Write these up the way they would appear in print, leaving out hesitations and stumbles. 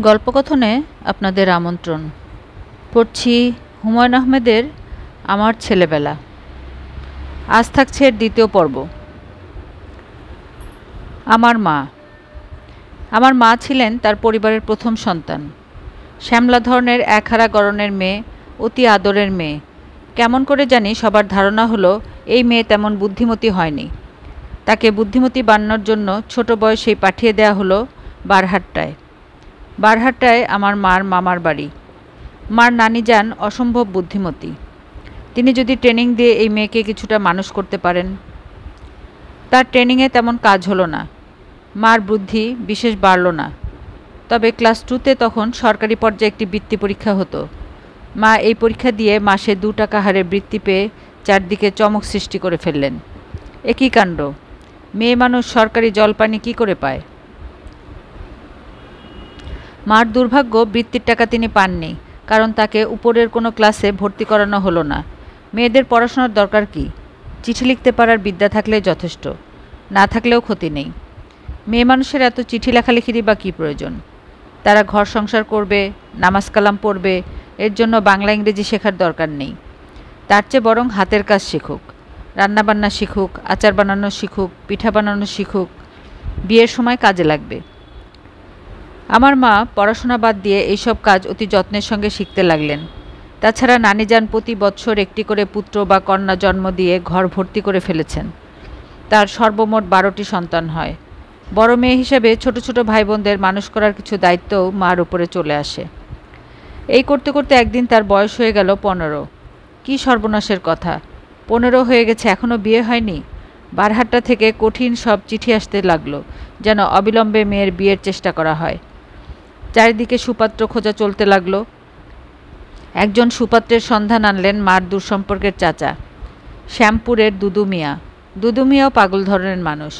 গল্পকথনে আপনাদের আমন্ত্রণ। পড়ছি হুমায়ূন আহমেদের আমার ছেলেবেলা। আজ থাকছে এর দ্বিতীয় পর্ব। আমার মা ছিলেন তার পরিবারের প্রথম সন্তান। শ্যামলা ধরনের একহারা গড়নের মেয়ে, অতি আদরের মেয়ে। কেমন করে জানি সবার ধারণা হলো এই মেয়ে তেমন বুদ্ধিমতী হয়নি। তাকে বুদ্ধিমতী বানানোর জন্য ছোট বয়সেই পাঠিয়ে দেয়া হলো বারহাট্টায় আমার মার মামার বাড়ি। মার নানি যান অসম্ভব বুদ্ধিমতী। তিনি যদি ট্রেনিং দিয়ে এই মেয়েকে কিছুটা মানুষ করতে পারেন। তার ট্রেনিংয়ে তেমন কাজ হলো না। মার বুদ্ধি বিশেষ বাড়ল না। তবে ক্লাস 2তে তখন সরকারি পর্যায়ে একটি বৃত্তি পরীক্ষা হতো। মা এই পরীক্ষা দিয়ে মাসে 2 টাকা হারে বৃত্তি পেয়ে চারদিকে চমক সৃষ্টি করে ফেললেন। এ কী কাণ্ড! মেয়ে মানুষ সরকারি জলপানি কী করে পায়? মার দুর্ভাগ্য, বৃত্তির টাকা তিনি পাননি, কারণ তাকে উপরের কোনো ক্লাসে ভর্তি করানো হলো না। মেয়েদের পড়াশোনার দরকার কি? চিঠি লিখতে পারার বিদ্যা থাকলে যথেষ্ট, না থাকলেও ক্ষতি নেই। মেয়ে মানুষের এত চিঠি লেখালেখিরই বা কী প্রয়োজন? তারা ঘর সংসার করবে, নামাজ কালাম পড়বে, এর জন্য বাংলা ইংরেজি শেখার দরকার নেই। তার চেয়ে বরং হাতের কাজ শিখুক, রান্নাবান্না শিখুক, আচার বানানো শিখুক, পিঠা বানানো শিখুক, বিয়ের সময় কাজে লাগবে। আমার মা পড়াশোনা বাদ দিয়ে এইসব কাজ অতি যত্নের সঙ্গে শিখতে লাগলেন। তাছাড়া নানিজান প্রতি বৎসর একটি করে পুত্র বা কন্যা জন্ম দিয়ে ঘর ভর্তি করে ফেলেছেন। তার সর্বমোট 12টি সন্তান হয়। বড় মেয়ে হিসেবে ছোট ছোট ভাই বোনদের মানুষ করার কিছু দায়িত্বও মার উপরে চলে আসে। এই করতে করতে একদিন তার বয়স হয়ে গেল 15। কী সর্বনাশের কথা! 15 হয়ে গেছে, এখনও বিয়ে হয়নি। বারহাট্টা থেকে কঠিন সব চিঠি আসতে লাগলো, যেন অবিলম্বে মেয়ের বিয়ের চেষ্টা করা হয়। চারিদিকে সুপাত্র খোঁজা চলতে লাগলো। একজন সুপাত্রের সন্ধান আনলেন মার দূর সম্পর্কের চাচা, শ্যামপুরের দুদু মিয়া। দুদু মিয়াও পাগল ধরনের মানুষ,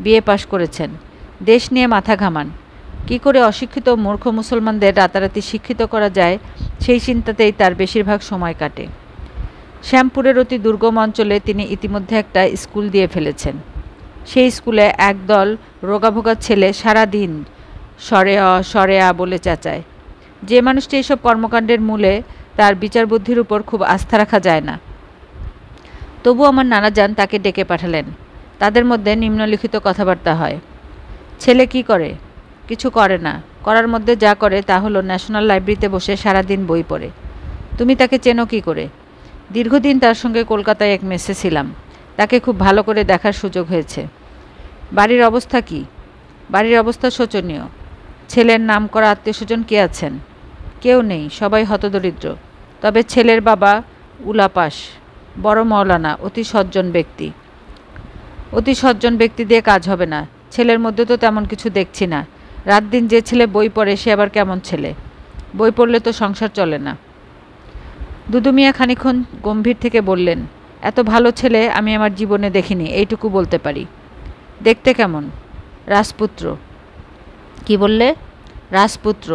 বিয়ে পাশ করেছেন, দেশ নিয়ে মাথা ঘামান। কী করে অশিক্ষিত মূর্খ মুসলমানদের রাতারাতি শিক্ষিত করা যায়, সেই চিন্তাতেই তার বেশিরভাগ সময় কাটে। শ্যামপুরের অতি দুর্গম অঞ্চলে তিনি ইতিমধ্যে একটা স্কুল দিয়ে ফেলেছেন। সেই স্কুলে একদল রোগাভোগা ছেলে সারা দিন সরে আ বলে চেঁচায়। যে মানুষটি এইসব কর্মকাণ্ডের মূলে, তার বিচার বুদ্ধির উপর খুব আস্থা রাখা যায় না। তবু আমার নানাজান তাকে ডেকে পাঠালেন। তাদের মধ্যে নিম্নলিখিত কথাবার্তা হয়। ছেলে কি করে? কিছু করে না। করার মধ্যে যা করে তা হলো ন্যাশনাল লাইব্রেরিতে বসে সারাদিন বই পড়ে। তুমি তাকে চেনো কী করে? দীর্ঘদিন তার সঙ্গে কলকাতায় এক মেসে ছিলাম। তাকে খুব ভালো করে দেখার সুযোগ হয়েছে। বাড়ির অবস্থা কী? বাড়ির অবস্থা শোচনীয়। ছেলের নাম করা আত্মীয়স্বজন কে আছেন? কেউ নেই, সবাই হতদরিদ্র। তবে ছেলের বাবা উলাপাস, বড় মওলানা, অতি সজ্জন ব্যক্তি। অতি সজ্জন ব্যক্তি দিয়ে কাজ হবে না। ছেলের মধ্যে তো তেমন কিছু দেখছি না। রাত দিন যে ছেলে বই পড়ে সে আবার কেমন ছেলে? বই পড়লে তো সংসার চলে না। দুদু মিয়া খানিকক্ষণ গম্ভীর থেকে বললেন, এত ভালো ছেলে আমি আমার জীবনে দেখিনি, এইটুকু বলতে পারি। দেখতে কেমন? রাজপুত্র। কি বললে? রাজপুত্র।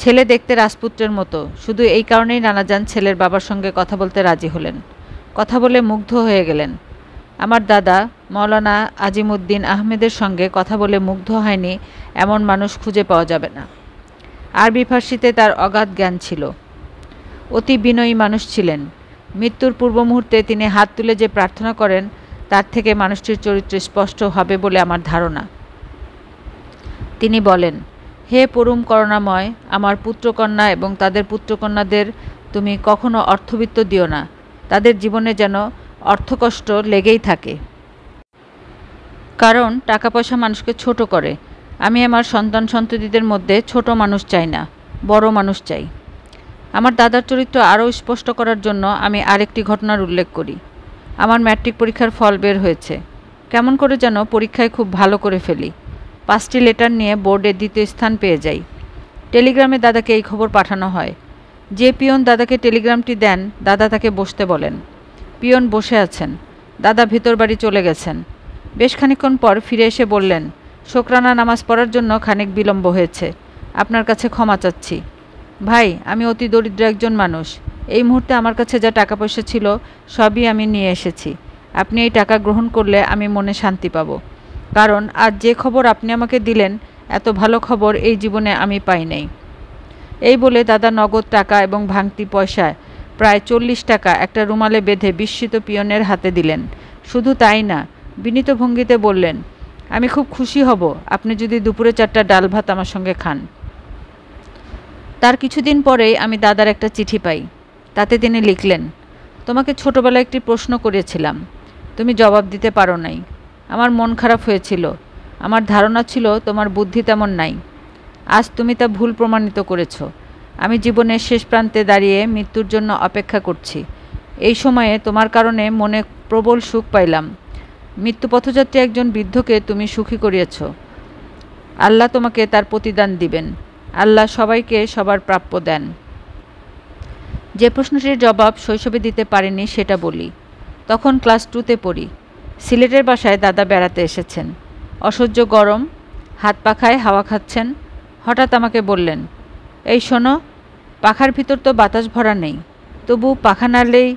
ছেলে দেখতে রাজপুত্রের মতো। শুধু এই কারণেই নানাজান ছেলের বাবার সঙ্গে কথা বলতে রাজি হলেন। কথা বলে মুগ্ধ হয়ে গেলেন। আমার দাদা মওলানা আজিমউদ্দিন আহমেদের সঙ্গে কথা বলে মুগ্ধ হয়নি এমন মানুষ খুঁজে পাওয়া যাবে না। আরবি ফার্সিতে তার অগাধ জ্ঞান ছিল। অতি বিনয়ী মানুষ ছিলেন। মৃত্যুর পূর্ব মুহূর্তে তিনি হাত তুলে যে প্রার্থনা করেন, তার থেকে মানুষটির চরিত্র স্পষ্ট হবে বলে আমার ধারণা। তিনি বলেন, হে পরম করুণাময়, আমার পুত্রকন্যা এবং তাদের পুত্রকন্যাদের তুমি কখনো অর্থবিত্ত দিও না। তাদের জীবনে যেন অর্থকষ্ট লেগেই থাকে। কারণ টাকা পয়সা মানুষকে ছোট করে। আমি আমার সন্তান সন্ততিদের মধ্যে ছোট মানুষ চাই না, বড় মানুষ চাই। আমার দাদার চরিত্র আরও স্পষ্ট করার জন্য আমি আরেকটি ঘটনার উল্লেখ করি। আমার ম্যাট্রিক পরীক্ষার ফল বের হয়েছে। কেমন করে যেন পরীক্ষায় খুব ভালো করে ফেলি। 5টি লেটার নিয়ে বোর্ডে 2য় স্থান পেয়ে যাই। টেলিগ্রামে দাদাকে এই খবর পাঠানো হয়। যে পিয়ন দাদাকে টেলিগ্রামটি দেন, দাদা তাকে বসতে বলেন। পিয়ন বসে আছেন। দাদা ভেতর বাড়ি চলে গেছেন। বেশ খানিকক্ষণ পর ফিরে এসে বললেন, শোকরানা নামাজ পড়ার জন্য খানিক বিলম্ব হয়েছে। আপনার কাছে ক্ষমা চাচ্ছি। ভাই, আমি অতি দরিদ্র একজন মানুষ। এই মুহূর্তে আমার কাছে যা টাকা পয়সা ছিল সবই আমি নিয়ে এসেছি। আপনি এই টাকা গ্রহণ করলে আমি মনে শান্তি পাব। কারণ আজ যে খবর আপনি আমাকে দিলেন, এত ভালো খবর এই জীবনে আমি পাই নাই। এই বলে দাদা নগদ টাকা এবং ভাঙতি পয়সায় প্রায় 40 টাকা একটা রুমালে বেঁধে বিস্মিত পিয়নের হাতে দিলেন। শুধু তাই না, বিনীত ভঙ্গিতে বললেন, আমি খুব খুশি হব আপনি যদি দুপুরে 4টা ডাল ভাত আমার সঙ্গে খান। তার কিছুদিন পরেই আমি দাদার একটা চিঠি পাই। তাতে তিনি লিখলেন, তোমাকে ছোটবেলায় একটি প্রশ্ন করেছিলাম, তুমি জবাব দিতে পারো নাই। আমার মন খারাপ হয়েছিল। আমার ধারণা ছিল তোমার বুদ্ধি তেমন নাই। আজ তুমি তা ভুল প্রমাণিত করেছ। আমি জীবনের শেষ প্রান্তে দাঁড়িয়ে মৃত্যুর জন্য অপেক্ষা করছি। এই সময়ে তোমার কারণে মনে প্রবল সুখ পাইলাম। মৃত্যুপথযাত্রী একজন বৃদ্ধকে তুমি সুখী করিয়েছ। আল্লাহ তোমাকে তার প্রতিদান দিবেন। আল্লাহ সবাইকে সবার প্রাপ্য দেন। যে প্রশ্নটির জবাব শৈশবে দিতে পারিনি সেটা বলি। তখন ক্লাস 2তে পড়ি। সিলেটের বাসায় দাদা বেড়াতে এসেছেন। অসহ্য গরম, হাত পাখায় হাওয়া খাচ্ছেন। হঠাৎ আমাকে বললেন, এই শোনো, পাখার ভিতর তো বাতাস ভরা নেই, তবু পাখা নাড়লেই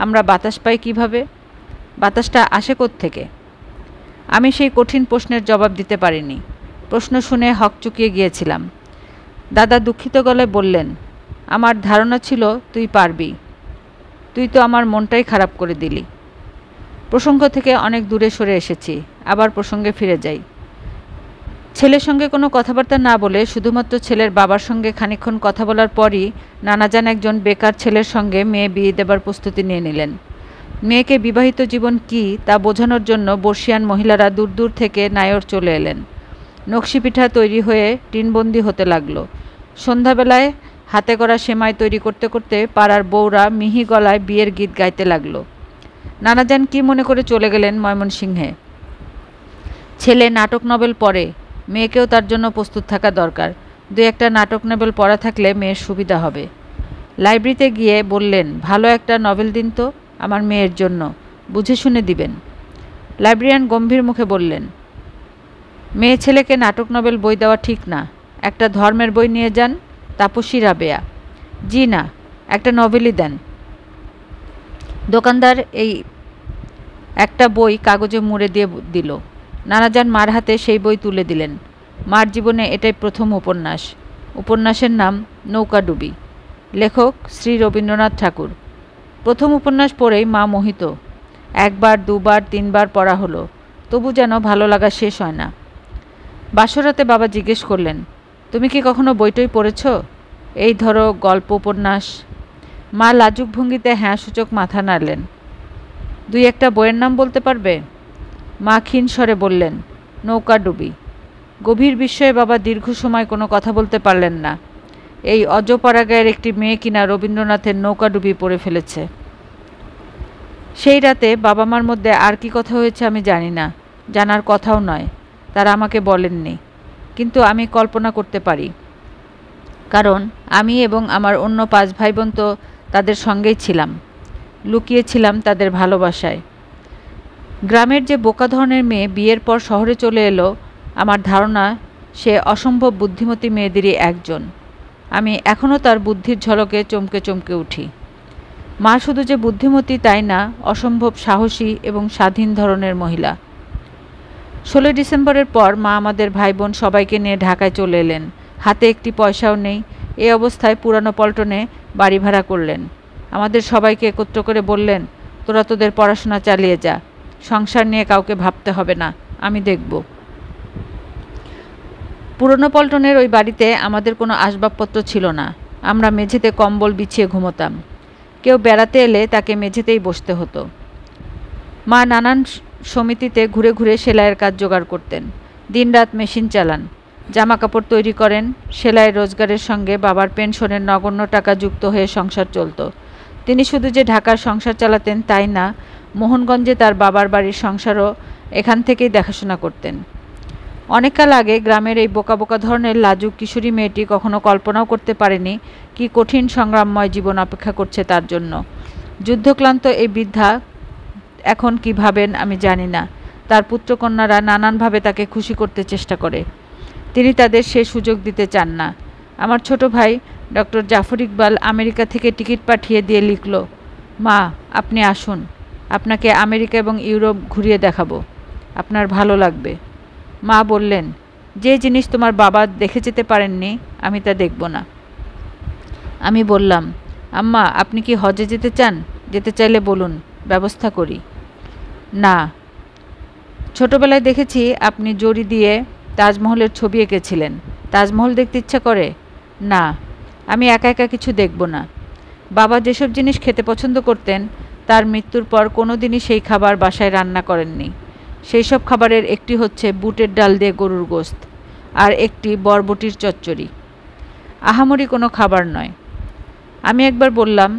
আমরা বাতাস পাই কিভাবে? বাতাসটা আসে কোত্থেকে? আমি সেই কঠিন প্রশ্নের জবাব দিতে পারিনি। প্রশ্ন শুনে হকচকিয়ে গিয়েছিলাম। দাদা দুঃখিত গলায় বললেন, আমার ধারণা ছিল তুই পারবি। তুই তো আমার মনটাই খারাপ করে দিলি। প্রসঙ্গ থেকে অনেক দূরে সরে এসেছি, আবার প্রসঙ্গে ফিরে যাই। ছেলের সঙ্গে কোনো কথাবার্তা না বলে শুধুমাত্র ছেলের বাবার সঙ্গে খানিকক্ষণ কথা বলার পরই নানাজান একজন বেকার ছেলের সঙ্গে মেয়ে বিয়ে দেবার প্রস্তুতি নিয়ে নিলেন। মেয়েকে বিবাহিত জীবন কি তা বোঝানোর জন্য বর্ষিয়ান মহিলারা দূর দূর থেকে নায়র চলে এলেন। নকশি পিঠা তৈরি হয়ে টিনবন্দি হতে লাগলো। সন্ধ্যাবেলায় হাতে করা সেমাই তৈরি করতে করতে পাড়ার বউরা মিহি গলায় বিয়ের গীত গাইতে লাগলো। নানাজান কি মনে করে চলে গেলেন ময়মনসিংহে। ছেলে নাটক নভেল পড়ে, মেয়েকেও তার জন্য প্রস্তুত থাকা দরকার। 2-একটা নাটক নভেল পড়া থাকলে মেয়ের সুবিধা হবে। লাইব্রেরিতে গিয়ে বললেন, ভালো একটা নভেল দিন তো আমার মেয়ের জন্য, বুঝে শুনে দিবেন। লাইব্রেরিয়ান গম্ভীর মুখে বললেন, মেয়ে ছেলেকে নাটক নভেল বই দেওয়া ঠিক না। একটা ধর্মের বই নিয়ে যান। তাপসী রাবেয়া। জি না, একটা নভেলই দেন। দোকানদার এই একটা বই কাগজে মুড়ে দিয়ে দিল। নানাজান মার হাতে সেই বই তুলে দিলেন। মার জীবনে এটাই প্রথম উপন্যাস। উপন্যাসের নাম নৌকাডুবি। লেখক শ্রী রবীন্দ্রনাথ ঠাকুর। প্রথম উপন্যাস পড়েই মা মোহিত। 1বার 2বার 3বার পড়া হলো, তবু যেন ভালো লাগা শেষ হয় না। বাসরাতে বাবা জিজ্ঞেস করলেন, তুমি কি কখনো বইটই পড়েছ? এই ধরো গল্প উপন্যাস। মা লাজুক ভঙ্গিতে হ্যাঁ সূচক মাথা নাড়লেন। 2-একটা বইয়ের নাম বলতে পারবে? মা ক্ষীণ স্বরে বললেন, নৌকাডুবি। গভীর বিস্ময়ে বাবা দীর্ঘ সময় কোনো কথা বলতে পারলেন না। এই অজপাড়াগায়ের একটি মেয়ে কিনা রবীন্দ্রনাথের নৌকাডুবি পড়ে ফেলেছে। সেই রাতে বাবা মার মধ্যে আর কি কথা হয়েছে আমি জানি না, জানার কথাও নয়। তারা আমাকে বলেননি, কিন্তু আমি কল্পনা করতে পারি। কারণ আমি এবং আমার অন্য 5 ভাই বোন তো তাদের সঙ্গেই ছিলাম, লুকিয়েছিলাম তাদের ভালোবাসায়। গ্রামের যে বোকা ধরনের মেয়ে বিয়ের পর শহরে চলে এলো, আমার ধারণা সে অসম্ভব বুদ্ধিমতী মেয়েদেরই একজন। আমি এখনও তার বুদ্ধির ঝলকে চমকে চমকে উঠি। মা শুধু যে বুদ্ধিমতী তাই না, অসম্ভব সাহসী এবং স্বাধীন ধরনের মহিলা। 16 ডিসেম্বরের পর মা আমাদের ভাই বোন সবাইকে নিয়ে ঢাকায় চলে এলেন। হাতে একটি পয়সাও নেই। এই অবস্থায় পুরানো পল্টনে বাড়ি ভাড়া করলেন। আমাদের সবাইকে একত্র করে বললেন, তোরা তোদের পড়াশোনা চালিয়ে যা, সংসার নিয়ে কাউকে ভাবতে হবে না, আমি দেখব। পুরনো পল্টনের ওই বাড়িতে আমাদের কোনো আসবাবপত্র ছিল না। আমরা মেঝেতে কম্বল বিছিয়ে ঘুমোতাম। কেউ বেড়াতে এলে তাকে মেঝেতেই বসতে হতো। মা নানান সমিতিতে ঘুরে ঘুরে সেলাইয়ের কাজ জোগাড় করতেন। দিনরাত মেশিন চালান, জামা কাপড় তৈরি করেন। সেলাইয়ের রোজগারের সঙ্গে বাবার পেনশনের নগণ্য টাকা যুক্ত হয়ে সংসার চলত। তিনি শুধু যে ঢাকার সংসার চালাতেন তাই না, মোহনগঞ্জে তার বাবার বাড়ির সংসারও এখান থেকেই দেখাশোনা করতেন। অনেককাল আগে গ্রামের এই বোকা বোকা ধরনের লাজুক কিশোরী মেয়েটি কখনো কল্পনাও করতে পারেনি কি কঠিন সংগ্রামময় জীবন অপেক্ষা করছে তার জন্য। যুদ্ধক্লান্ত এই বৃদ্ধা এখন কি ভাবেন আমি জানি না। তার পুত্রকন্যারা নানানভাবে তাকে খুশি করতে চেষ্টা করে। তিনি তাদের সে সুযোগ দিতে চান না। আমার ছোট ভাই ডক্টর জাফর ইকবাল আমেরিকা থেকে টিকিট পাঠিয়ে দিয়ে লিখল, মা আপনি আসুন, আপনাকে আমেরিকা এবং ইউরোপ ঘুরিয়ে দেখাবো, আপনার ভালো লাগবে। মা বললেন, যে জিনিস তোমার বাবা দেখে যেতে পারেননি আমি তা দেখব না। আমি বললাম, আম্মা আপনি কি হজে যেতে চান? যেতে চাইলে বলুন, ব্যবস্থা করি। না। ছোটবেলায় দেখেছি আপনি জরি দিয়ে তাজমহলের ছবি এঁকেছিলেন। তাজমহল দেখতে ইচ্ছা করে? না, আমি একা একা কিছু দেখব না। বাবা যেসব জিনিস খেতে পছন্দ করতেন তার মৃত্যুর পর কোনো দিনই সেই খাবার বাসায় রান্না করেননি। সেই সব খাবারের একটি হচ্ছে বুটের ডাল দিয়ে গরুর গোশত, আর একটি বরবটির চচ্চড়ি। আহামরি কোনো খাবার নয়। আমি একবার বললাম,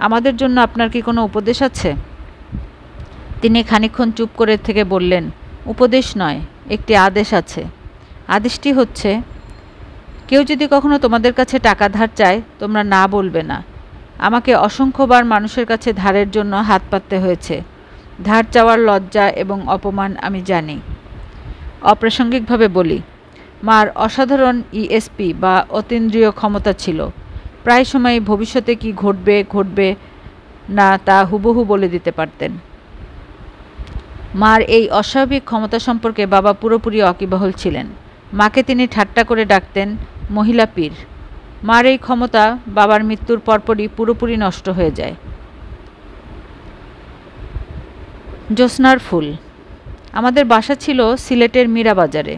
আমাদের জন্য আপনার কি কোনো উপদেশ আছে? তিনি খানিকক্ষণ চুপ করে থেকে বললেন, উপদেশ নয়, একটি আদেশ আছে। আদেশটি হচ্ছে, কেউ যদি কখনো তোমাদের কাছে টাকা ধার চায় তোমরা না বলবে না। আমাকে অসংখ্যবার মানুষের কাছে ধারের জন্য হাত পাততে হয়েছে। ধার চাওয়ার লজ্জা এবং অপমান আমি জানি। অপ্রাসঙ্গিকভাবে বলি, মার অসাধারণ ইএসপি বা অতীন্দ্রিয় ক্ষমতা ছিল। প্রায় সময় ভবিষ্যতে কি ঘটবে না তা হুবহু বলে দিতে পারতেন। মার এই অস্বাভাবিক ক্ষমতা সম্পর্কে বাবা পুরোপুরি ওয়াকিবহাল ছিলেন। মাকে তিনি ঠাট্টা করে ডাকতেন মহিলা পীর। মার এই ক্ষমতা বাবার মৃত্যুর পরপরই পুরোপুরি নষ্ট হয়ে যায়। জ্যোৎস্নার ফুল। আমাদের বাসা ছিল সিলেটের মীরা বাজারে।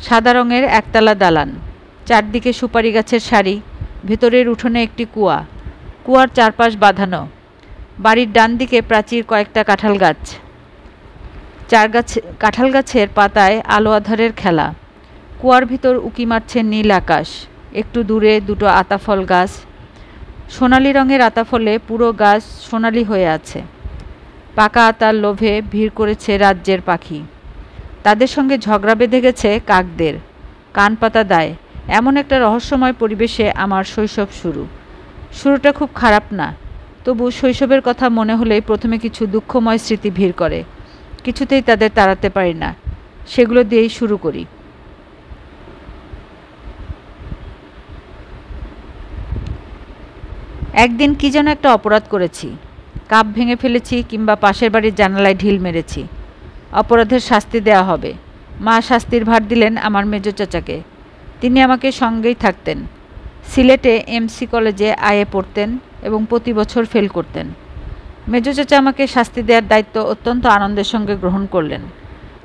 সাদা রঙের একতলা দালান, চারদিকে সুপারি গাছের সারি, ভেতরের উঠোনে একটি কুয়া, কুয়ার চারপাশ বাঁধানো। বাড়ির ডান দিকে প্রাচীর কয়েকটা কাঁঠাল গাছ। কাঁঠাল গাছের পাতায় আলো আঁধারের খেলা। কুয়ার ভিতর উকি মারছে নীল আকাশ। একটু দূরে দুটো আতাফল গাছ। সোনালি রঙের আতাফলে পুরো গাছ সোনালি হয়ে আছে। পাকা আতার লোভে ভিড় করেছে রাজ্যের পাখি। তাদের সঙ্গে ঝগড়া বেঁধে গেছে কাকদের। কান পাতা দায় এমন একটা রহস্যময় পরিবেশে আমার শৈশব শুরুটা খুব খারাপ না, তবু শৈশবের কথা মনে হলেই প্রথমে কিছু দুঃখময় স্মৃতি ভিড় করে। কিছুতেই তাদের তাড়াতে পারি না, সেগুলো দিয়েই শুরু করি। একদিন কি যেন একটা অপরাধ করেছি, কাপ ভেঙে ফেলেছি কিংবা পাশের বাড়ির জানালায় ঢিল মেরেছি। অপরাধের শাস্তি দেওয়া হবে। মা শাস্তির ভার দিলেন আমার মেজো চাচাকে। তিনি আমাকে সঙ্গেই থাকতেন। সিলেটে এমসি কলেজে আইএ পড়তেন এবং প্রতি বছর ফেল করতেন। মেজো চাচা আমাকে শাস্তি দেওয়ার দায়িত্ব অত্যন্ত আনন্দের সঙ্গে গ্রহণ করলেন।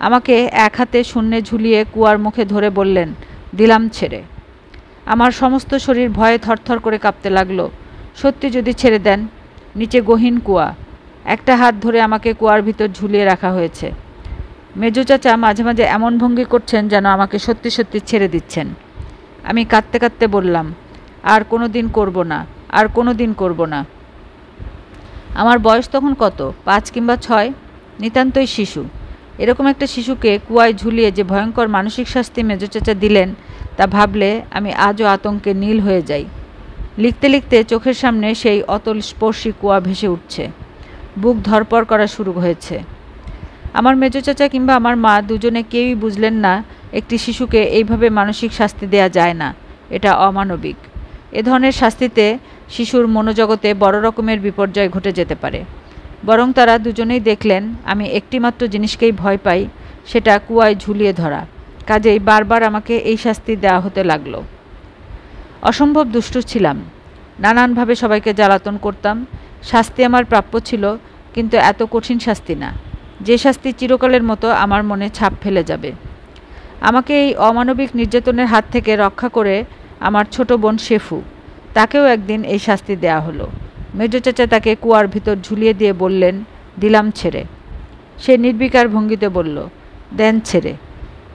আমাকে এক হাতে শূন্যে ঝুলিয়ে কুয়ার মুখে ধরে বললেন, দিলাম ছেড়ে। আমার সমস্ত শরীর ভয়ে থরথর করে কাঁপতে লাগলো। সত্যি যদি ছেড়ে দেন, নিচে গহীন কুয়া। একটা হাত ধরে আমাকে কুয়ার ভিতর ঝুলিয়ে রাখা হয়েছে। মেজো চাচা মাঝে মাঝে এমন ভঙ্গি করছেন যেন আমাকে সত্যি সত্যি ছেড়ে দিচ্ছেন। আমি কাঁদতে কাঁদতে বললাম, আর কোনো দিন করব না, আর কোনো দিন করব না। আমার বয়স তখন কত, 5 কিংবা 6, নিতান্তই শিশু। এরকম একটা শিশুকে কুয়ায় ঝুলিয়ে যে ভয়ঙ্কর মানসিক শাস্তি মেজো চাচা দিলেন তা ভাবলে আমি আজও আতঙ্কে নীল হয়ে যাই। লিখতে লিখতে চোখের সামনে সেই অতল স্পর্শী কুয়া ভেসে উঠছে। বুক ধরপড় করা শুরু হয়েছে। আমার মেজো চাচা কিংবা আমার মা দুজনে কেউই বুঝলেন না একটি শিশুকে এইভাবে মানসিক শাস্তি দেয়া যায় না, এটা অমানবিক। এ ধরনের শাস্তিতে শিশুর মনোজগতে বড় রকমের বিপর্যয় ঘটে যেতে পারে। বরং তারা দুজনেই দেখলেন আমি একটিমাত্র জিনিসকেই ভয় পাই, সেটা কুয়ায় ঝুলিয়ে ধরা। কাজেই বারবার আমাকে এই শাস্তি দেওয়া হতে লাগলো। অসম্ভব দুষ্টু ছিলাম। নানানভাবে সবাইকে জ্বালাতন করতাম। শাস্তি আমার প্রাপ্য ছিল, কিন্তু এত কঠিন শাস্তি না, যে শাস্তি চিরকালের মতো আমার মনে ছাপ ফেলে যাবে। আমাকে এই অমানবিক নির্যাতনের হাত থেকে রক্ষা করে আমার ছোট বোন শেফু, তাকেও একদিন এই শাস্তি দেয়া হলো। মেজো চাচা তাকে কুয়ার ভিতর ঝুলিয়ে দিয়ে বললেন, দিলাম ছেড়ে। সে নির্বিকার ভঙ্গিতে বলল, দেন ছেড়ে।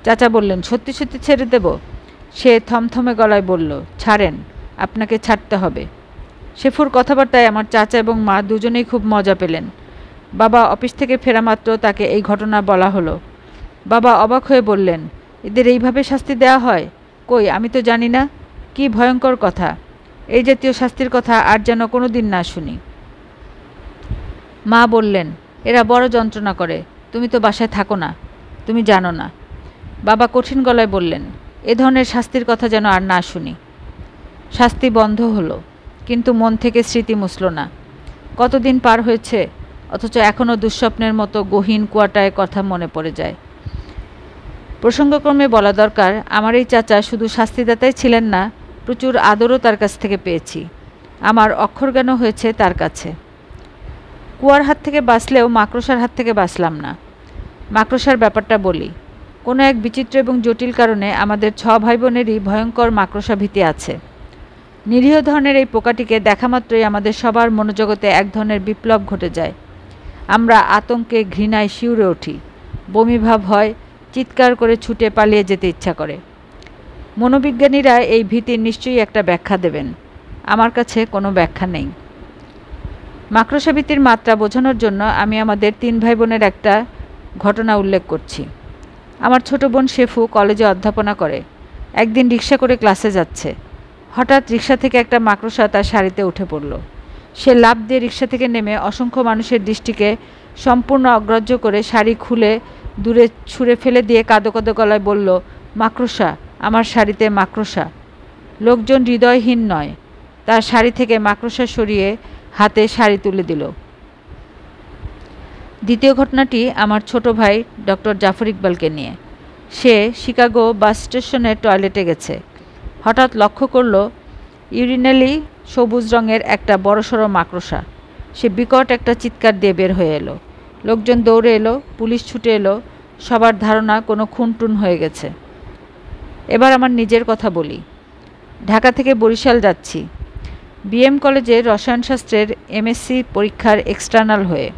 চাচা বললেন, সত্যি সত্যি ছেড়ে দেব? সে থমথমে গলায় বলল, ছাড়েন, আপনাকে ছাড়তে হবে। শেফুর কথাবার্তায় আমার চাচা এবং মা দুজনেই খুব মজা পেলেন। বাবা অফিস থেকে ফেরা মাত্র তাকে এই ঘটনা বলা হলো। বাবা অবাক হয়ে বললেন, এদের এইভাবে শাস্তি দেওয়া হয়? কই, আমি তো জানি না। কি ভয়ঙ্কর কথা! এই জাতীয় শাস্তির কথা আর যেন কোনো দিন না শুনি। মা বললেন, এরা বড় যন্ত্রণা করে, তুমি তো বাসায় থাকো না, তুমি জানো না। বাবা কঠিন গলায় বললেন, এ ধরনের শাস্তির কথা যেন আর না শুনি। শাস্তি বন্ধ হলো, কিন্তু মন থেকে স্মৃতি মুছল না। কতদিন পার হয়েছে, অথচ এখনও দুঃস্বপ্নের মতো গহীন কুয়াটায় কথা মনে পড়ে যায়। প্রসঙ্গক্রমে বলা দরকার, আমার এই চাচা শুধু শাস্তিদাতাই ছিলেন না, প্রচুর আদরও তার কাছ থেকে পেয়েছি। আমার অক্ষরজ্ঞানও হয়েছে তার কাছে। কুয়ার হাত থেকে বাঁচলেও মাকড়সার হাত থেকে বাঁচলাম না। মাকড়সার ব্যাপারটা বলি। কোনো এক বিচিত্র এবং জটিল কারণে আমাদের 6 ভাই বোনেরই ভয়ঙ্কর মাকড়সা ভীতি আছে। নিরীহ ধরনের এই পোকাটিকে দেখামাত্রই আমাদের সবার মনোজগতে এক ধরনের বিপ্লব ঘটে যায়। আমরা আতঙ্কে ঘৃণায় শিউরে উঠি, বমিভাব হয়, চিৎকার করে ছুটে পালিয়ে যেতে ইচ্ছা করে। মনোবিজ্ঞানীরা এই ভীতির নিশ্চয়ই একটা ব্যাখ্যা দেবেন। আমার কাছে কোনো ব্যাখ্যা নেই। মাকড়সা ভীতির মাত্রা বোঝানোর জন্য আমি আমাদের 3 ভাই বোনের একটা ঘটনা উল্লেখ করছি। আমার ছোট বোন শেফু কলেজে অধ্যাপনা করে। একদিন রিক্সা করে ক্লাসে যাচ্ছে। হঠাৎ রিক্সা থেকে একটা মাকড়সা তার শাড়িতে উঠে পড়ল। সে লাফ দিয়ে রিক্সা থেকে নেমে অসংখ্য মানুষের দৃষ্টিকে সম্পূর্ণ অগ্রাহ্য করে শাড়ি খুলে দূরে ছুঁড়ে ফেলে দিয়ে কাঁদো কাঁদো গলায় বলল, মাকড়সা, আমার শাড়িতে মাকড়সা। লোকজন হৃদয়হীন নয়, তার শাড়ি থেকে মাকড়সা সরিয়ে হাতে শাড়ি তুলে দিল। দ্বিতীয় ঘটনাটি আমার ছোট ভাই ডক্টর জাফর ইকবালকে নিয়ে। সে শিকাগো বাস স্টেশনের টয়লেটে গেছে। হঠাৎ লক্ষ্য করল ইউরিনালি সবুজ রঙের একটা বড়সড় মাকড়সা। সে বিকট একটা চিৎকার দিয়ে বের হয়ে এলো। লোকজন দৌড়ে এলো, পুলিশ ছুটে এলো। সবার ধারণা কোনো খুনটুন হয়ে গেছে। এবার আমার নিজের কথা বলি। ঢাকা থেকে বরিশাল যাচ্ছি বিএম কলেজের রসায়নশাস্ত্রের এমএসসি পরীক্ষার এক্সটার্নাল হয়ে।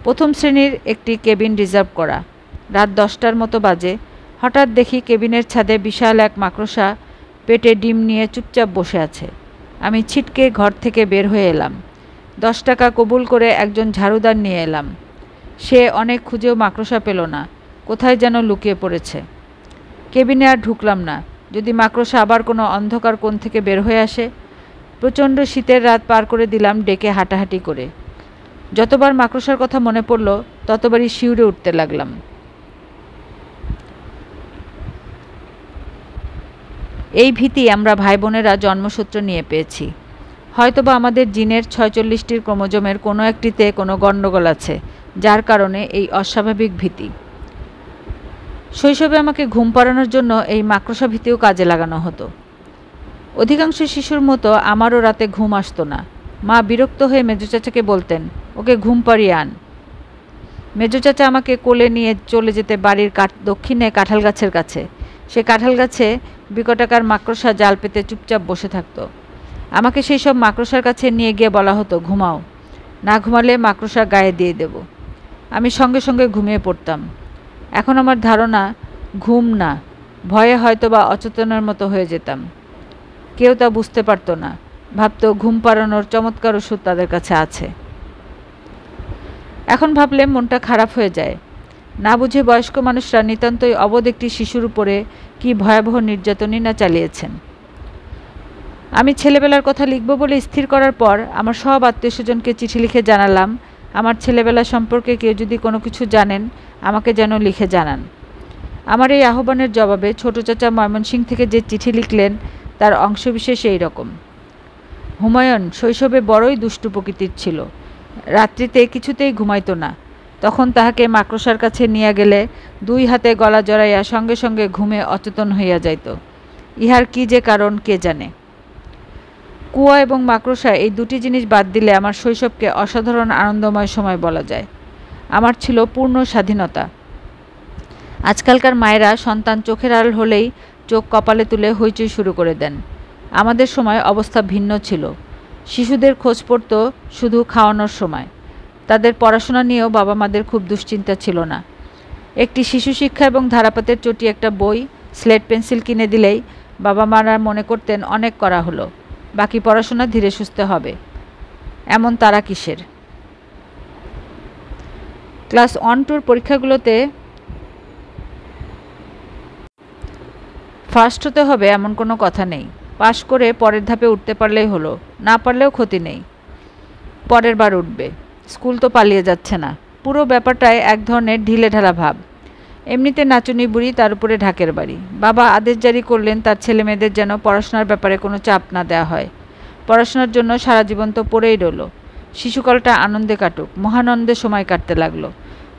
প্রথম শ্রেণীর একটি কেবিন রিজার্ভ করা। রাত 10টার মতো বাজে। হঠাৎ দেখি কেবিনের ছাদে বিশাল এক মাকড়সা পেটে ডিম নিয়ে চুপচাপ বসে আছে। আমি ছিটকে ঘর থেকে বের হয়ে এলাম। 10 টাকা কবুল করে একজন ঝাড়ুদার নিয়ে এলাম। সে অনেক খুঁজেও মাকড়সা পেল না, কোথায় যেন লুকিয়ে পড়েছে। কেবিনে আর ঢুকলাম না, যদি মাকড়সা আবার কোনো অন্ধকার কোণ থেকে বের হয়ে আসে। প্রচণ্ড শীতের রাত পার করে দিলাম ডেকে হাঁটাহাঁটি করে। যতবার মাকড়সার কথা মনে পড়ল ততবারই শিউরে উঠতে লাগলাম। এই ভীতি আমরা ভাই বোনেরা জন্মসূত্র নিয়ে পেয়েছি। হয়তোবা আমাদের জিনের 46টির ক্রোমোজোমের কোনো একটিতে কোনো গণ্ডগোল আছে, যার কারণে এই অস্বাভাবিক ভীতি। শৈশবে আমাকে ঘুম পাড়ানোর জন্য এই মাকড়সা ভীতিও কাজে লাগানো হতো। অধিকাংশ শিশুর মতো আমারও রাতে ঘুম আসতো না। মা বিরক্ত হয়ে মেজো চাচাকে বলতেন, ওকে ঘুম পাড়িয়ে আন। মেজো চাচা আমাকে কোলে নিয়ে চলে যেতে বাড়ির দক্ষিণে কাঁঠাল গাছের কাছে। সে কাঁঠাল গাছে বিকটাকার মাকড়সা জাল পেতে চুপচাপ বসে থাকতো। আমাকে সেই সব মাকড়সার কাছে নিয়ে গিয়ে বলা হতো, ঘুমাও, না ঘুমালে মাকড়সা গায়ে দিয়ে দেব। আমি সঙ্গে সঙ্গে ঘুমিয়ে পড়তাম। এখন আমার ধারণা ঘুম না, ভয়ে হয়তো বা অচেতনের মতো হয়ে যেতাম। কেউ তা বুঝতে পারতো না, ভাবতো ঘুম পাড়ানোর চমৎকার ওষুধ তাদের কাছে আছে। এখন ভাবলে মনটা খারাপ হয়ে যায়। না বুঝে বয়স্ক মানুষরা নিতান্তই অবধ একটি শিশুর উপরে কি ভয়াবহ নির্যাতনই না চালিয়েছেন। আমি ছেলেবেলার কথা লিখব বলে স্থির করার পর আমার সব আত্মীয়স্বজনকে চিঠি লিখে জানালাম, আমার ছেলেবেলা সম্পর্কে কেউ যদি কোনো কিছু জানেন আমাকে যেন লিখে জানান। আমার এই আহ্বানের জবাবে ছোট চাচা ময়মনসিংহ থেকে যে চিঠি লিখলেন তার অংশবিশেষ এই রকম। হুমায়ুন শৈশবে বড়ই দুষ্টু প্রকৃতির ছিল। রাত্রিতে কিছুতেই ঘুমাইত না। তখন তাহাকে মাকড়সার কাছে নিয়ে গেলে 2 হাতে গলা জড়াইয়া সঙ্গে সঙ্গে ঘুমে অচেতন হইয়া যাইত। ইহার কি যে কারণ কে জানে। কুয়া এবং মাকড়সা এই দুটি জিনিস বাদ দিলে আমার শৈশবকে অসাধারণ আনন্দময় সময় বলা যায়। আমার ছিল পূর্ণ স্বাধীনতা। আজকালকার মায়েরা সন্তান চোখের আড়াল হলেই চোখ কপালে তুলে হইচই শুরু করে দেন। আমাদের সময় অবস্থা ভিন্ন ছিল। শিশুদের খোঁজ পড়ত শুধু খাওয়ানোর সময়। তাদের পড়াশোনা নিয়েও বাবা মাদের খুব দুশ্চিন্তা ছিল না। একটি শিশু শিক্ষা এবং ধারাপাতের চটি একটা বই, স্লেট পেন্সিল কিনে দিলেই বাবা মারা মনে করতেন অনেক করা হলো, বাকি পড়াশোনা ধীরে সুস্থে হবে। এমন তারা কিসের। ক্লাস 1-2 পরীক্ষাগুলোতে ফার্স্ট হতে হবে এমন কোনো কথা নেই। পাশ করে পরের ধাপে উঠতে পারলেই হলো, না পারলেও ক্ষতি নেই, পরের বার উঠবে। স্কুল তো পালিয়ে যাচ্ছে না। পুরো ব্যাপারটায় এক ধরনের ঢিলে ঢালা ভাব। এমনিতে নাচুনি বুড়ি, তার উপরে ঢাকের বাড়ি। বাবা আদেশ জারি করলেন তার ছেলে মেয়েদের যেন পড়াশোনার ব্যাপারে কোনো চাপ না দেওয়া হয়। পড়াশোনার জন্য সারা জীবন তো পড়েই রইল। শিশুকালটা আনন্দে কাটুক। মহানন্দে সময় কাটতে লাগলো।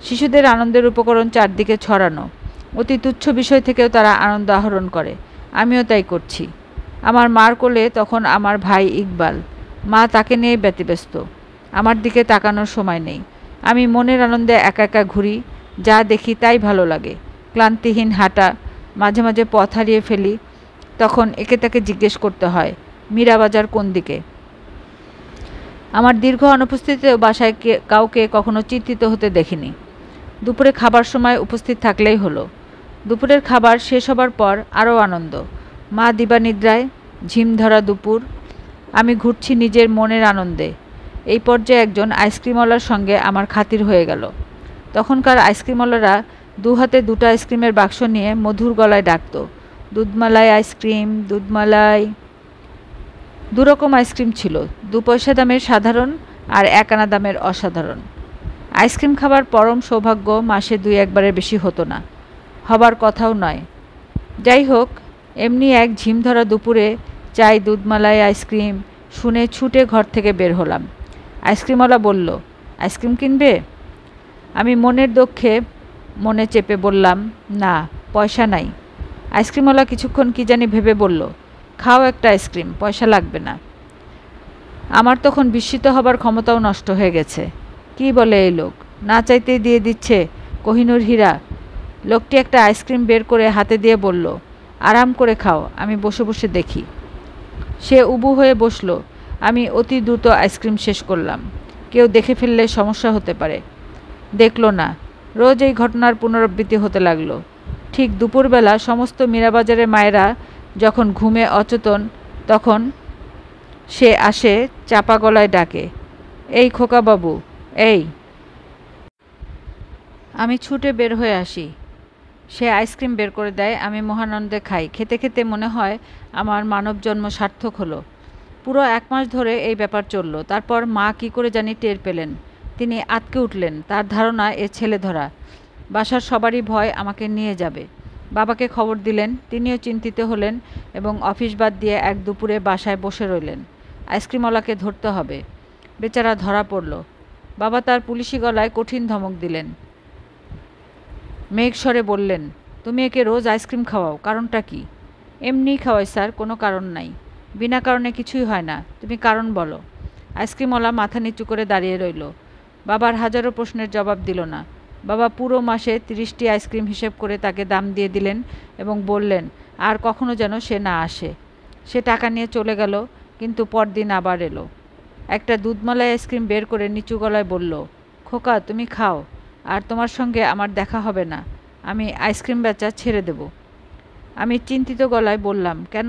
শিশুদের আনন্দের উপকরণ চারদিকে ছড়ানো। অতি তুচ্ছ বিষয় থেকেও তারা আনন্দ আহরণ করে। আমিও তাই করছি। আমার মার কোলে তখন আমার ভাই ইকবাল। মা তাকে নিয়ে ব্যতিব্যস্ত। আমার দিকে তাকানোর সময় নেই। আমি মনের আনন্দে একা একা ঘুরি, যা দেখি তাই ভালো লাগে। ক্লান্তিহীন হাঁটা, মাঝে মাঝে পথ হারিয়ে ফেলি, তখন একে তাকে জিজ্ঞেস করতে হয় মীরা বাজার কোন দিকে। আমার দীর্ঘ অনুপস্থিতিতেও বাসায় কাউকে কখনো চিন্তিত হতে দেখিনি। দুপুরে খাবার সময় উপস্থিত থাকলেই হলো। দুপুরের খাবার শেষ হবার পর আরও আনন্দ। মা দিবানিদ্রায়, ঝিম ধরা দুপুর, আমি ঘুরছি নিজের মনের আনন্দে। এই পর্যায়ে একজন আইসক্রিমওয়ালার সঙ্গে আমার খাতির হয়ে গেল। তখনকার আইসক্রিমওয়ালারা দু হাতে দুটো আইসক্রিমের বাক্স নিয়ে মধুর গলায় ডাকত, দুধমালাই আইসক্রিম, দুধমালাই। দুরকম আইসক্রিম ছিল, 2 পয়সা দামের সাধারণ আর 1 আনা দামের অসাধারণ। আইসক্রিম খাবার পরম সৌভাগ্য মাসে 2-1 বারের বেশি হতো না, হবার কথাও নয়। যাই হোক, এমনি এক ঝিমধরা দুপুরে চাই, দুধমালাই আইসক্রিম শুনে ছুটে ঘর থেকে বের হলাম। আইসক্রিমওয়ালা বলল, আইসক্রিম কিনবে? আমি মনের দুঃখে মনে চেপে বললাম, না, পয়সা নাই। আইসক্রিমওয়ালা কিছুক্ষণ কি জানি ভেবে বলল, খাও একটা আইসক্রিম, পয়সা লাগবে না। আমার তখন বিস্মিত হবার ক্ষমতাও নষ্ট হয়ে গেছে। কি বলে এই লোক, না চাইতেই দিয়ে দিচ্ছে কোহিনূর হীরা। লোকটি একটা আইসক্রিম বের করে হাতে দিয়ে বলল, আরাম করে খাও, আমি বসে বসে দেখি। সে উবু হয়ে বসল। আমি অতি দ্রুত আইসক্রিম শেষ করলাম। কেউ দেখে ফেললে সমস্যা হতে পারে। দেখল না। রোজ এই ঘটনার পুনরাবৃত্তি হতে লাগলো। ঠিক দুপুরবেলা সমস্ত মীরাবাজারের মায়েরা যখন ঘুমে অচেতন, তখন সে আসে, চাপা গলায় ডাকে, এই খোকাবাবু, এই। আমি ছুটে বের হয়ে আসি। সে আইসক্রিম বের করে দেয়। আমি মহানন্দে খাই। খেতে খেতে মনে হয় আমার মানব জন্ম সার্থক হলো। পুরো 1 মাস ধরে এই ব্যাপার চলল। তারপর মা কি করে জানি টের পেলেন। তিনি আঁতকে উঠলেন। তার ধারণা এ ছেলে ধরা। বাসার সবারই ভয় আমাকে নিয়ে যাবে। বাবাকে খবর দিলেন। তিনিও চিন্তিত হলেন এবং অফিস বাদ দিয়ে এক দুপুরে বাসায় বসে রইলেন। আইসক্রিমওয়ালাকে ধরতে হবে। বেচারা ধরা পড়ল। বাবা তার পুলিশি গলায় কঠিন ধমক দিলেন। মেঘ স্বরে বললেন, তুমি একে রোজ আইসক্রিম খাওয়াও, কারণটা কি? এমনিই খাওয়াই স্যার, কোনো কারণ নাই। বিনা কারণে কিছুই হয় না, তুমি কারণ বলো। আইসক্রিমওয়ালা মাথা নিচু করে দাঁড়িয়ে রইল। বাবার হাজারো প্রশ্নের জবাব দিল না। বাবা পুরো মাসে 30টি আইসক্রিম হিসেব করে তাকে দাম দিয়ে দিলেন এবং বললেন আর কখনো যেন সে না আসে। সে টাকা নিয়ে চলে গেল, কিন্তু পরদিন আবার এলো। একটা দুধমালাই আইসক্রিম বের করে নিচু গলায় বলল, খোকা তুমি খাও, আর তোমার সঙ্গে আমার দেখা হবে না। আমি আইসক্রিম বেচা ছেড়ে দেব। আমি চিন্তিত গলায় বললাম, কেন?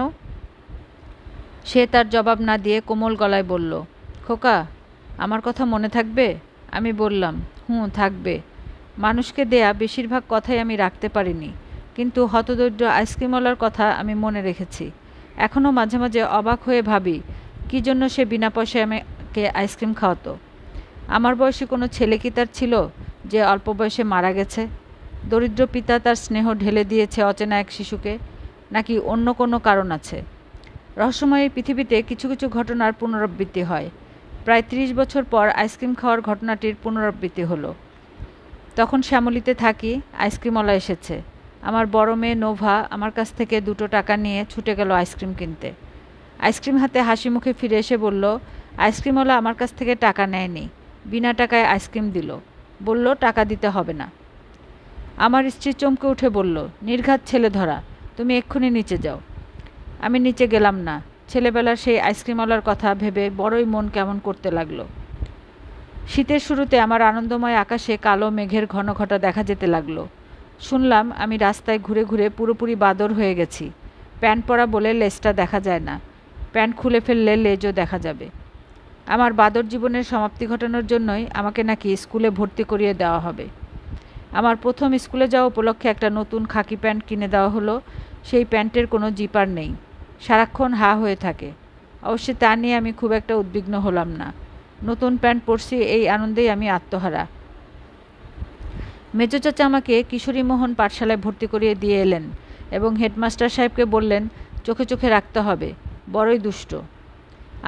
সে তার জবাব না দিয়ে কোমল গলায় বলল, খোকা, আমার কথা মনে থাকবে? আমি বললাম, থাকবে। মানুষকে দেয়া বেশিরভাগ কথাই আমি রাখতে পারিনি, কিন্তু হতদরিদ্র আইসক্রিমওয়ালার কথা আমি মনে রেখেছি। এখনও মাঝে মাঝে অবাক হয়ে ভাবি, কী জন্য সে বিনা পয়সায় আমাকে আইসক্রিম খাওয়াতো। আমার বয়সী কোনো ছেলে কি তার ছিল যে অল্প বয়সে মারা গেছে? দরিদ্র পিতা তার স্নেহ ঢেলে দিয়েছে অচেনা এক শিশুকে, নাকি অন্য কোনো কারণ আছে? রহস্যময় এই পৃথিবীতে কিছু কিছু ঘটনার পুনরাবৃত্তি হয়। প্রায় 30 বছর পর আইসক্রিম খাওয়ার ঘটনাটির পুনরাবৃত্তি হলো। তখন শ্যামলীতে থাকি। আইসক্রিমওয়ালা এসেছে। আমার বড় মেয়ে নোভা আমার কাছ থেকে 2 টাকা নিয়ে ছুটে গেল আইসক্রিম কিনতে। আইসক্রিম হাতে হাসি মুখে ফিরে এসে বলল, আইসক্রিমওয়ালা আমার কাছ থেকে টাকা নেয়নি, বিনা টাকায় আইসক্রিম দিল, বলল টাকা দিতে হবে না। আমার স্ত্রী চমকে উঠে বলল, নির্ঘাত ছেলে ধরা, তুমি এক্ষুনি নিচে যাও। আমি নিচে গেলাম না। ছেলেবেলার সেই আইসক্রিমওয়ালার কথা ভেবে বড়ই মন কেমন করতে লাগলো। শীতের শুরুতে আমার আনন্দময় আকাশে কালো মেঘের ঘন ঘটা দেখা যেতে লাগলো। শুনলাম আমি রাস্তায় ঘুরে ঘুরে পুরোপুরি বাদর হয়ে গেছি। প্যান্ট পরা বলে লেজটা দেখা যায় না, প্যান্ট খুলে ফেললে লেজও দেখা যাবে। আমার বাদর জীবনের সমাপ্তি ঘটানোর জন্যই আমাকে নাকি স্কুলে ভর্তি করিয়ে দেওয়া হবে। আমার প্রথম স্কুলে যাওয়া উপলক্ষে একটা নতুন খাকি প্যান্ট কিনে দেওয়া হলো। সেই প্যান্টের কোনো জিপার নেই, সারাক্ষণ হা হয়ে থাকে। অবশ্যই তা নিয়ে আমি খুব একটা উদ্বিগ্ন হলাম না। নতুন প্যান্ট পরছি, এই আনন্দেই আমি আত্মহারা। মেজো চাচা আমাকে কিশোরী মোহন পাঠশালায় ভর্তি করিয়ে দিয়ে এলেন এবং হেডমাস্টার সাহেবকে বললেন চোখে চোখে রাখতে হবে, বড়ই দুষ্ট।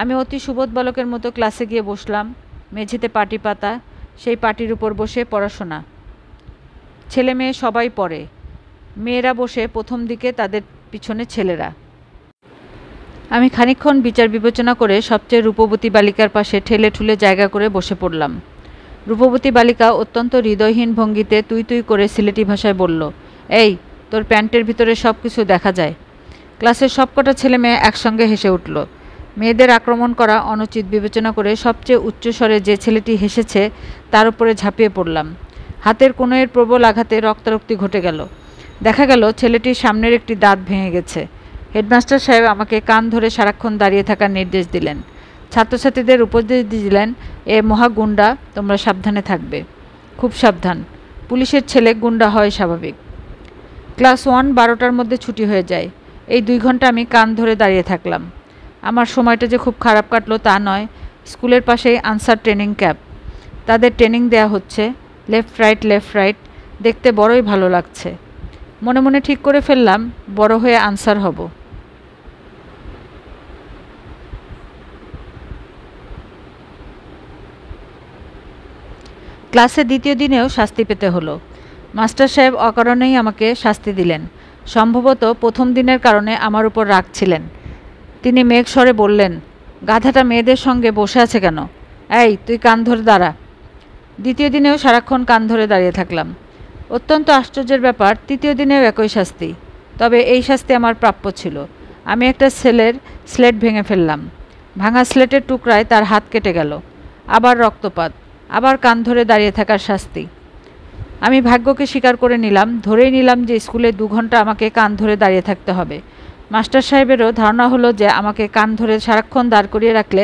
আমি অতি সুবোধ বালকের মতো ক্লাসে গিয়ে বসলাম। মেঝেতে পাটি পাতা, সেই পাটির উপর বসে পড়াশোনা। ছেলে মেয়ে সবাই পড়ে। মেয়েরা বসে, প্রথম দিকে তাদের পিছনে ছেলেরা। আমি খানিকক্ষণ বিচার বিবেচনা করে সবচেয়ে রূপবতী বালিকার পাশে ঠেলে ঠুলে জায়গা করে বসে পড়লাম। রূপবতী বালিকা অত্যন্ত হৃদয়হীন ভঙ্গিতে তুই তুই করে সিলেটি ভাষায় বলল, এই, তোর প্যান্টের ভিতরে সব কিছু দেখা যায়। ক্লাসের সবকটা ছেলে মেয়ে একসঙ্গে হেসে উঠল। মেয়েদের আক্রমণ করা অনুচিত বিবেচনা করে সবচেয়ে উচ্চস্বরে যে ছেলেটি হেসেছে তার উপরে ঝাঁপিয়ে পড়লাম। হাতের কনুইয়ের প্রবল আঘাতে রক্তারক্তি ঘটে গেল। দেখা গেল ছেলেটির সামনের একটি দাঁত ভেঙে গেছে। হেডমাস্টার সাহেব আমাকে কান ধরে সারাক্ষণ দাঁড়িয়ে থাকার নির্দেশ দিলেন। ছাত্রছাত্রীদের উপদেশ দিলেন, এ মহা গুন্ডা, তোমরা সাবধানে থাকবে, খুব সাবধান। পুলিশের ছেলে গুন্ডা হয় স্বাভাবিক। ক্লাস 1 12টার মধ্যে ছুটি হয়ে যায়। এই 2 ঘন্টা আমি কান ধরে দাঁড়িয়ে থাকলাম। আমার সময়টা যে খুব খারাপ কাটলো তা নয়। স্কুলের পাশেই আনসার ট্রেনিং ক্যাম্প। তাদের ট্রেনিং দেয়া হচ্ছে, লেফট রাইট। দেখতে বড়ই ভালো লাগছে। মনে মনে ঠিক করে ফেললাম, বড় হয়ে আনসার হব। ক্লাসে দ্বিতীয় দিনেও শাস্তি পেতে হলো। মাস্টার সাহেব অকারণেই আমাকে শাস্তি দিলেন। সম্ভবত প্রথম দিনের কারণে আমার উপর রাগ ছিলেন। তিনি মেঘ স্বরে বললেন, গাধাটা মেয়েদের সঙ্গে বসে আছে কেন? এই, তুই কান ধরে দাঁড়া। দ্বিতীয় দিনেও সারাক্ষণ কান ধরে দাঁড়িয়ে থাকলাম। অত্যন্ত আশ্চর্যের ব্যাপার, তৃতীয় দিনেও একই শাস্তি। তবে এই শাস্তি আমার প্রাপ্য ছিল। আমি একটা ছেলের স্লেট ভেঙে ফেললাম। ভাঙা স্লেটের টুকরায় তার হাত কেটে গেল। আবার রক্তপাত, আবার কান ধরে দাঁড়িয়ে থাকার শাস্তি। আমি ভাগ্যকে স্বীকার করে নিলাম, ধরেই নিলাম যে স্কুলে 2 ঘন্টা আমাকে কান ধরে দাঁড়িয়ে থাকতে হবে। মাস্টার সাহেবেরও ধারণা হলো যে আমাকে কান ধরে সারাক্ষণ দাঁড় করিয়ে রাখলে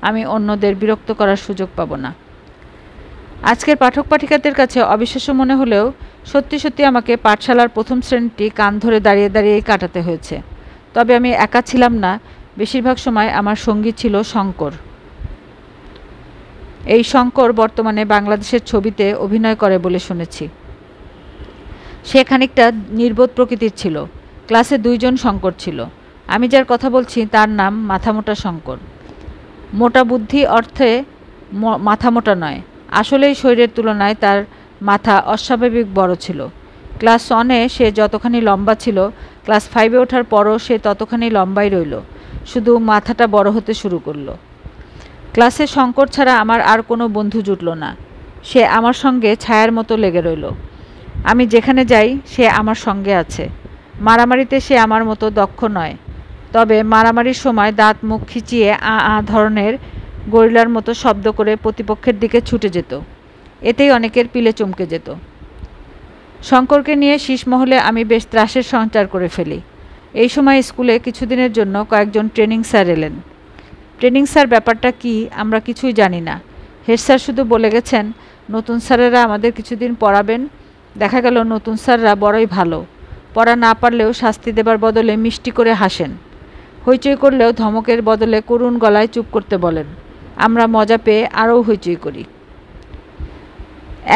আমি অন্যদের বিরক্ত করার সুযোগ পাব না। আজকের পাঠক পাঠিকাদের কাছে অবিশ্বাস্য মনে হলেও সত্যি সত্যি আমাকে পাঠশালার প্রথম শ্রেণীটি কান ধরে দাঁড়িয়েই কাটাতে হয়েছে। তবে আমি একা ছিলাম না। বেশিরভাগ সময় আমার সঙ্গী ছিল শঙ্কর। এই শঙ্কর বর্তমানে বাংলাদেশের ছবিতে অভিনয় করে বলে শুনেছি। সে খানিকটা নির্বোধ প্রকৃতির ছিল। ক্লাসে 2 জন শঙ্কর ছিল। আমি যার কথা বলছি তার নাম মাথামোটা শঙ্কর। মোটা বুদ্ধি অর্থে মাথামোটা নয়, আসলেই শরীরের তুলনায় তার মাথা অস্বাভাবিক বড় ছিল। ক্লাস 1-এ সে যতখানি লম্বা ছিল, ক্লাস 5-এ ওঠার পরও সে ততখানি লম্বাই রইল, শুধু মাথাটা বড় হতে শুরু করল। ক্লাসে শঙ্কর ছাড়া আমার আর কোনো বন্ধু জুটল না। সে আমার সঙ্গে ছায়ার মতো লেগে রইল। আমি যেখানে যাই সে আমার সঙ্গে আছে। মারামারিতে সে আমার মতো দক্ষ নয়, তবে মারামারির সময় দাঁত মুখ খিচিয়ে আ ধরনের গরিলার মতো শব্দ করে প্রতিপক্ষের দিকে ছুটে যেত। এতেই অনেকের পিলে চমকে যেত। শঙ্করকে নিয়ে শীষমহলে আমি বেশ ত্রাসের সঞ্চার করে ফেলি। এই সময় স্কুলে কিছুদিনের জন্য কয়েকজন ট্রেনিং স্যার এলেন। ট্রেনিং স্যার ব্যাপারটা কি আমরা কিছুই জানি না। হেড স্যার শুধু বলে গেছেন, নতুন স্যারেরা আমাদের কিছুদিন পড়াবেন। দেখা গেল নতুন স্যাররা বড়ই ভালো। পড়া না পারলেও শাস্তি দেবার বদলে মিষ্টি করে হাসেন। হইচই করলেও ধমকের বদলে করুণ গলায় চুপ করতে বলেন। আমরা মজা পেয়ে আরও হইচই করি।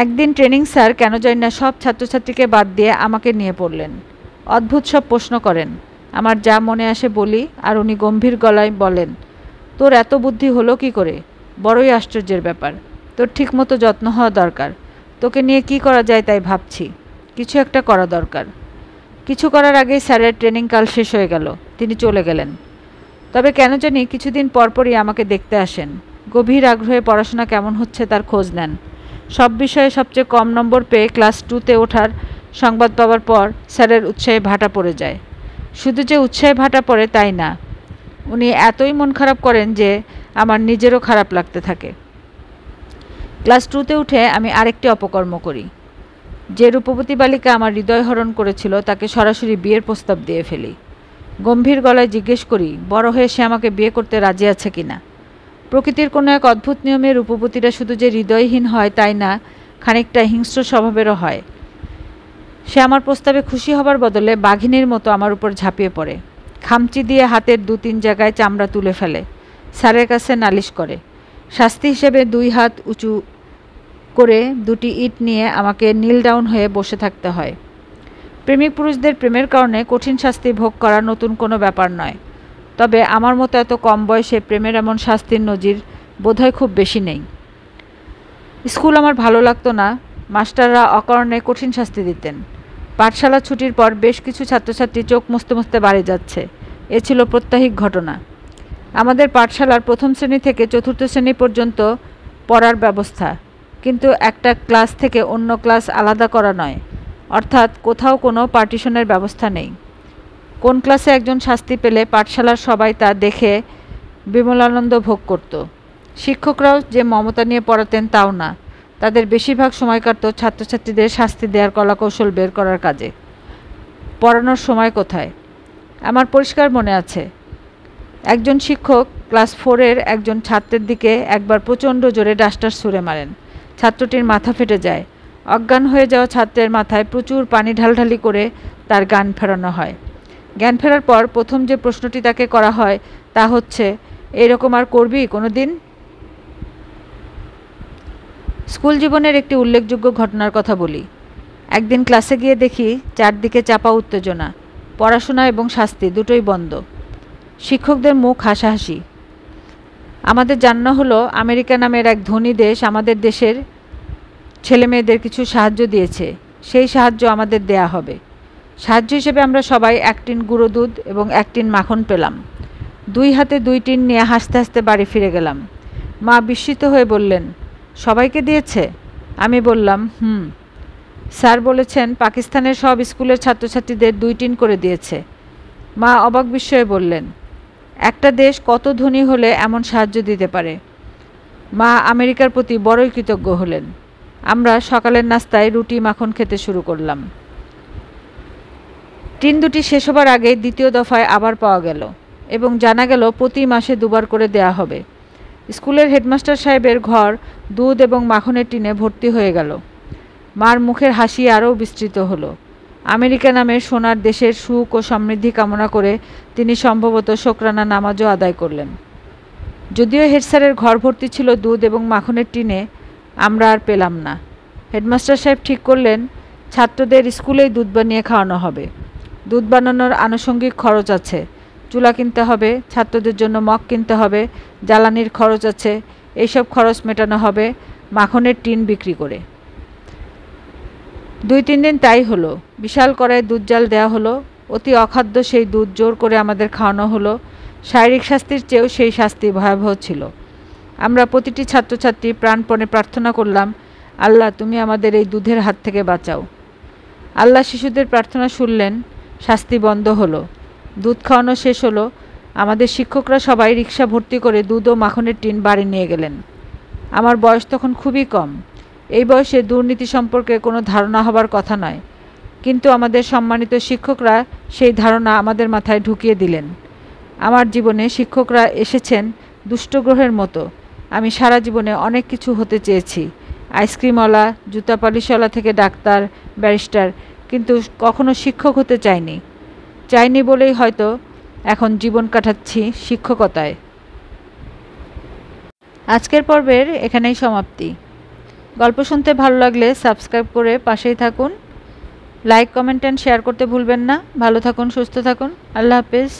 একদিন ট্রেনিং স্যার কেন জানি না সব ছাত্রছাত্রীকে বাদ দিয়ে আমাকে নিয়ে পড়লেন। অদ্ভুত সব প্রশ্ন করেন। আমার যা মনে আসে বলি, আর উনি গম্ভীর গলায় বলেন, তোর এত বুদ্ধি হলো কি করে? বড়ই আশ্চর্যের ব্যাপার। তোর ঠিকমতো যত্ন হওয়া দরকার। তোকে নিয়ে কি করা যায় তাই ভাবছি। কিছু একটা করা দরকার। কিছু করার আগেই স্যারের ট্রেনিং কাল শেষ হয়ে গেল। তিনি চলে গেলেন। তবে কেন জানি কিছুদিন পরপরই আমাকে দেখতে আসেন। গভীর আগ্রহে পড়াশোনা কেমন হচ্ছে তার খোঁজ নেন। সব বিষয়ে সবচেয়ে কম নম্বর পেয়ে ক্লাস 2-তে ওঠার সংবাদ পাওয়ার পর স্যারের উৎসাহে ভাটা পড়ে যায়। শুধু যে উৎসাহে ভাটা পড়ে তাই না, উনি এতই মন খারাপ করেন যে আমার নিজেরও খারাপ লাগতে থাকে। ক্লাস 2-তে উঠে আমি আরেকটি অপকর্ম করি। যে রূপবতী বালিকা আমার হৃদয় হরণ করেছিল তাকে সরাসরি বিয়ের প্রস্তাব দিয়ে ফেলি। গম্ভীর গলায় জিজ্ঞেস করি, বড় হয়ে সে আমাকে বিয়ে করতে রাজি আছে কিনা। প্রকৃতির কোনো এক অদ্ভুত নিয়মে রূপবতীরা শুধু যে হৃদয়হীন হয় তাই না, খানিকটা হিংস্র স্বভাবেরও হয়। সে আমার প্রস্তাবে খুশি হবার বদলে বাঘিনীর মতো আমার উপর ঝাঁপিয়ে পড়ে। খামচি দিয়ে হাতের 2-3 জায়গায় চামড়া তুলে ফেলে। স্যারের কাছে নালিশ করে। শাস্তি হিসেবে 2 হাত উঁচু করে 2টি ইট নিয়ে আমাকে নীল ডাউন হয়ে বসে থাকতে হয়। প্রেমিক পুরুষদের প্রেমের কারণে কঠিন শাস্তি ভোগ করা নতুন কোনো ব্যাপার নয়। তবে আমার মতো এত কম বয়সে প্রেমের এমন শাস্তির নজির বোধহয় খুব বেশি নেই। স্কুল আমার ভালো লাগতো না। মাস্টাররা অকারণে কঠিন শাস্তি দিতেন। পাঠশালা ছুটির পর বেশ কিছু ছাত্রছাত্রী চোখ মুছতে মুছতে বাড়ি যাচ্ছে। এ ছিল প্রত্যাহিক ঘটনা। আমাদের পাঠশালার প্রথম শ্রেণী থেকে চতুর্থ শ্রেণী পর্যন্ত পড়ার ব্যবস্থা, কিন্তু একটা ক্লাস থেকে অন্য ক্লাস আলাদা করা নয়, অর্থাৎ কোথাও কোনো পার্টিশনের ব্যবস্থা নেই। কোন ক্লাসে একজন শাস্তি পেলে পাঠশালার সবাই তা দেখে বিমলানন্দ ভোগ করত। শিক্ষকরাও যে মমতা নিয়ে পড়াতেন তাও না, তাদের বেশিরভাগ সময় কাটত ছাত্রছাত্রীদের শাস্তি দেওয়ার কলাকৌশল বের করার কাজে। পড়ানোর সময় কোথায়? আমার পরিষ্কার মনে আছে, একজন শিক্ষক ক্লাস 4-এর একজন ছাত্রের দিকে একবার প্রচণ্ড জোরে ডাস্টার ছুঁড়ে মারেন। ছাত্রটির মাথা ফেটে যায়। অজ্ঞান হয়ে যাওয়া ছাত্রের মাথায় প্রচুর পানি ঢালঢালি করে তার জ্ঞান ফেরানো হয়। জ্ঞান ফেরার পর প্রথম যে প্রশ্নটি তাকে করা হয় তা হচ্ছে, এরকম আর করবি কোনো দিন? স্কুল জীবনের একটি উল্লেখযোগ্য ঘটনার কথা বলি। একদিন ক্লাসে গিয়ে দেখি চারদিকে চাপা উত্তেজনা, পড়াশোনা এবং শাস্তি দুটোই বন্ধ। শিক্ষকদের মুখ হাসাহাসি। আমাদের জানা হলো আমেরিকা নামের এক ধনী দেশ আমাদের দেশের ছেলেমেয়েদের কিছু সাহায্য দিয়েছে, সেই সাহায্য আমাদের দেয়া হবে। সাহায্য হিসেবে আমরা সবাই 1 টিন গুঁড়ো দুধ এবং 1 টিন মাখন পেলাম। 2 হাতে 2 টিন নিয়ে হাসতে হাসতে বাড়ি ফিরে গেলাম। মা বিস্মিত হয়ে বললেন, সবাইকে দিয়েছে? আমি বললাম, স্যার বলেছেন পাকিস্তানের সব স্কুলের ছাত্রছাত্রীদের 2 টিন করে দিয়েছে। মা অবাক বিস্ময়ে বললেন, একটা দেশ কত ধনী হলে এমন সাহায্য দিতে পারে? মা আমেরিকার প্রতি বড়ই কৃতজ্ঞ হলেন। আমরা সকালের নাস্তায় রুটি মাখন খেতে শুরু করলাম। টিন দুটি শেষ হবার আগে দ্বিতীয় দফায় আবার পাওয়া গেল এবং জানা গেল প্রতি মাসে 2 বার করে দেয়া হবে। স্কুলের হেডমাস্টার সাহেবের ঘর দুধ এবং মাখনের টিনে ভর্তি হয়ে গেল। মার মুখের হাসি আরও বিস্তৃত হলো। আমেরিকা নামের সোনার দেশের সুখ ও সমৃদ্ধি কামনা করে তিনি সম্ভবত শোকরানা নামাজও আদায় করলেন। যদিও হেড স্যারের ঘর ভর্তি ছিল দুধ এবং মাখনের টিনে, আমরা আর পেলাম না। হেডমাস্টার সাহেব ঠিক করলেন ছাত্রদের স্কুলেই দুধ বানিয়ে খাওয়ানো হবে। দুধ বানানোর আনুষঙ্গিক খরচ আছে, চুলা কিনতে হবে, ছাত্রদের জন্য মগ কিনতে হবে, জ্বালানির খরচ আছে, এইসব খরচ মেটানো হবে মাখনের টিন বিক্রি করে। 2-3 দিন তাই হলো। বিশাল কড়ায় দুধ জাল দেওয়া হলো। অতি অখাদ্য সেই দুধ জোর করে আমাদের খাওয়ানো হলো। শারীরিক শাস্তির চেয়েও সেই শাস্তি ভয়াবহ ছিল। আমরা প্রতিটি ছাত্রছাত্রী প্রাণপণে প্রার্থনা করলাম, আল্লাহ তুমি আমাদের এই দুধের হাত থেকে বাঁচাও। আল্লাহ শিশুদের প্রার্থনা শুনলেন, শাস্তি বন্ধ হলো, দুধ খাওয়ানো শেষ হলো। আমাদের শিক্ষকরা সবাই রিক্সা ভর্তি করে দুধ ও মাখনের টিন বাড়ি নিয়ে গেলেন। আমার বয়স তখন খুবই কম। এই বয়সে দুর্নীতি সম্পর্কে কোনো ধারণা হবার কথা নয়, কিন্তু আমাদের সম্মানিত শিক্ষকরা সেই ধারণা আমাদের মাথায় ঢুকিয়ে দিলেন। আমার জীবনে শিক্ষকরা এসেছেন দুষ্টগ্রহের মতো। আমি সারা জীবনে অনেক কিছু হতে চেয়েছি, আইসক্রিমওয়ালা, জুতা পালিশওয়ালা থেকে ডাক্তার, ব্যারিস্টার, কিন্তু কখনো শিক্ষক হতে চাইনি বলেই হয়তো এখন জীবন কাটাচ্ছি শিক্ষকতায়। আজকের পর্বের এখানেই সমাপ্তি। গল্প শুনতে ভালো লাগলে সাবস্ক্রাইব করে পাশেই থাকুন। লাইক, কমেন্ট অ্যান্ড শেয়ার করতে ভুলবেন না। ভালো থাকুন, সুস্থ থাকুন। আল্লাহ হাফেজ।